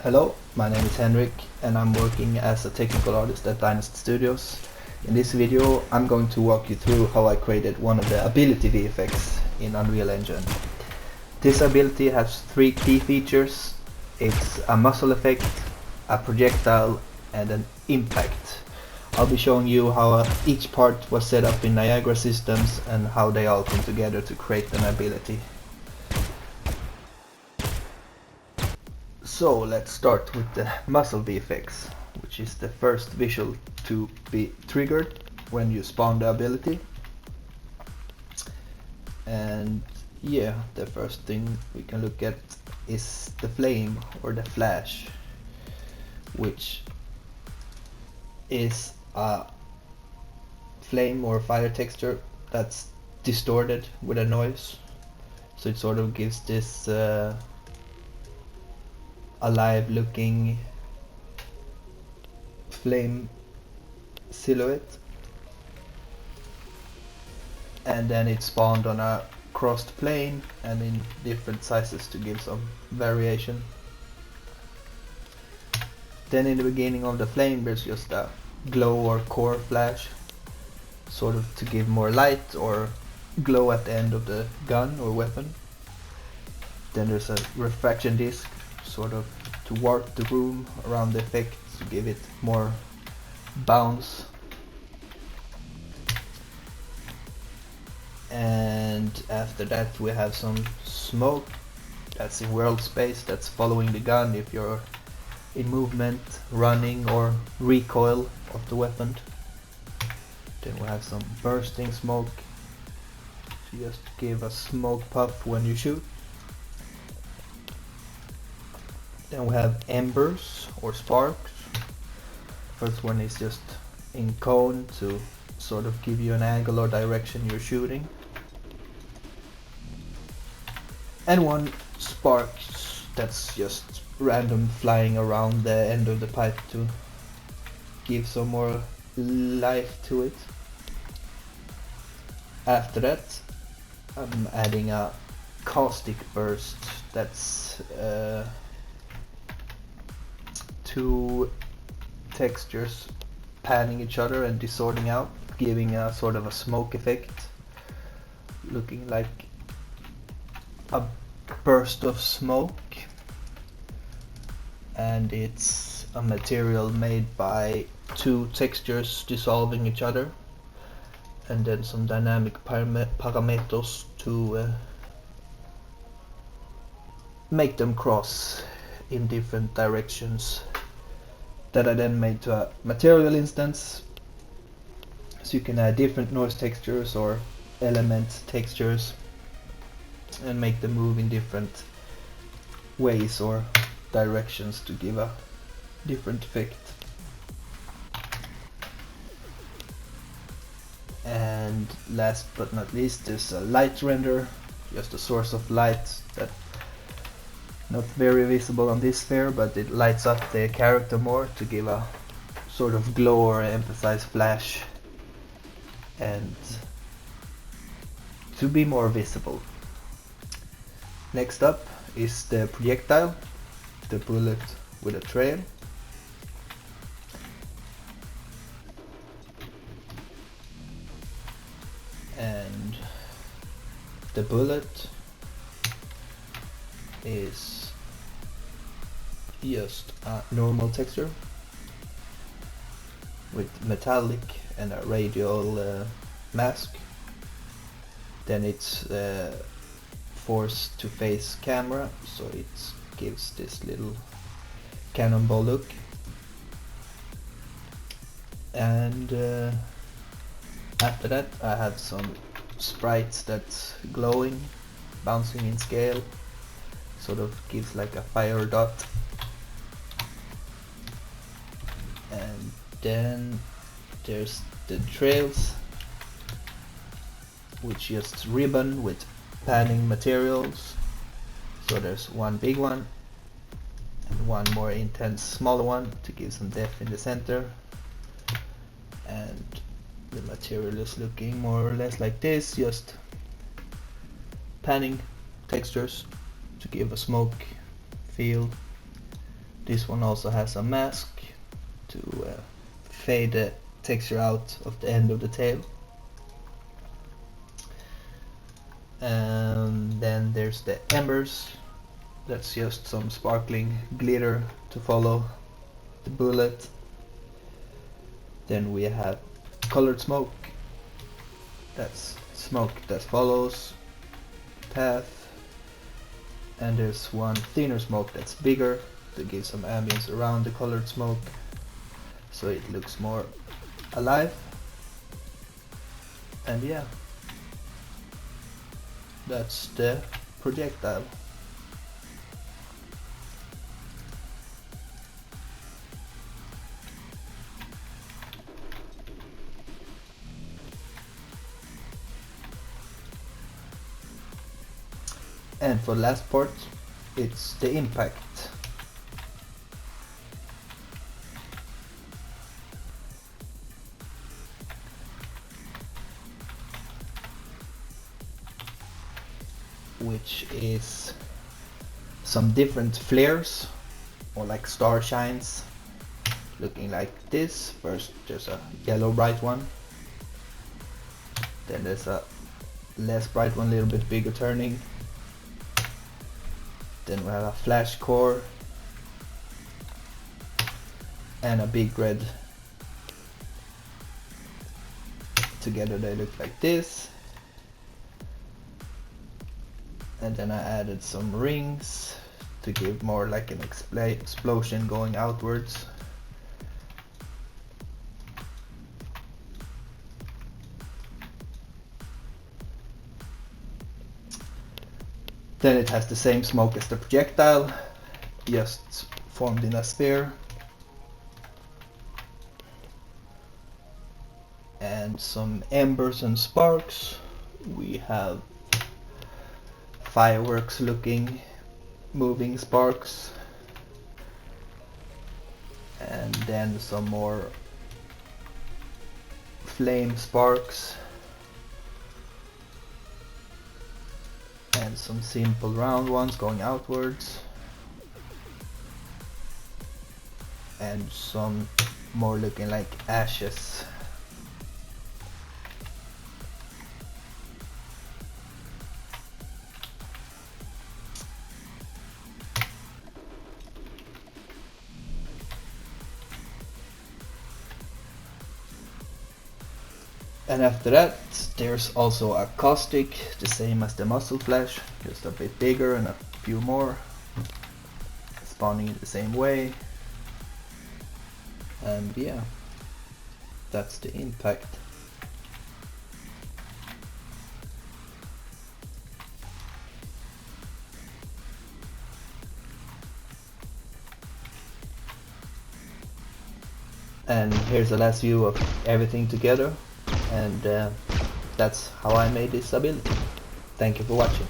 Hello, my name is Henrik and I'm working as a technical artist at Dynasty Studios. In this video I'm going to walk you through how I created one of the ability VFX in Unreal Engine. This ability has three key features. It's a muzzle effect, a projectile and an impact. I'll be showing you how each part was set up in Niagara systems and how they all come together to create an ability. So let's start with the muzzle VFX, which is the first visual to be triggered when you spawn the ability. And yeah, the first thing we can look at is the flame or the flash, which is a flame or fire texture that's distorted with a noise. So it sort of gives this alive looking flame silhouette, and then it's spawned on a crossed plane and in different sizes to give some variation. Then in the beginning of the flame there's just a glow or core flash, sort of to give more light or glow at the end of the gun or weapon. Then there's a refraction disc, sort of to warp the room around the effect to give it more bounce. And after that we have some smoke that's in world space, that's following the gun if you're in movement, running or recoil of the weapon. Then we have some bursting smoke to just give a smoke puff when you shoot. Then we have embers or sparks. First one is just in cone to sort of give you an angle or direction you're shooting. And one spark that's just random flying around the end of the pipe to give some more life to it. After that I'm adding a caustic burst that's two textures panning each other and distorting out, giving a sort of a smoke effect, looking like a burst of smoke. And it's a material made by two textures dissolving each other, and then some dynamic parameters to make them cross in different directions, that I then made to a material instance, so you can add different noise textures or element textures and make them move in different ways or directions to give a different effect. And last but not least there's a light render, just a source of light that not very visible on this sphere, but it lights up the character more to give a sort of glow or emphasize flash and to be more visible. Next up is the projectile, the bullet with a trail. And the bullet is just a normal texture with metallic and a radial mask. Then it's forced to face camera, so it gives this little cannonball look. And after that I have some sprites that's glowing, bouncing in scale, sort of gives like a fire dot. And then there's the trails, which just ribbon with panning materials. So there's one big one and one more intense smaller one to give some depth in the center. And the material is looking more or less like this, just panning textures to give a smoke feel. This one also has a mask to fade the texture out of the end of the tail. And then there's the embers. That's just some sparkling glitter to follow the bullet. Then we have colored smoke. That's smoke that follows path. And there's one thinner smoke that's bigger to give some ambience around the colored smoke, so it looks more alive. And yeah, that's the projectile. And for the last part, it's the impact. Which is some different flares, or like star shines, looking like this. First there's a yellow bright one, then there's a less bright one, a little bit bigger turning, then we have a flash core and a big red. Together they look like this. And then I added some rings to give more like an explosion going outwards. Then it has the same smoke as the projectile, just formed in a sphere. And some embers and sparks. We have fireworks looking moving sparks, and then some more flame sparks, and some simple round ones going outwards, and some more looking like ashes. And after that, there's also a caustic, the same as the muzzle flash, just a bit bigger and a few more, spawning in the same way. And yeah, that's the impact. And here's the last view of everything together. And that's how I made this ability. Thank you for watching.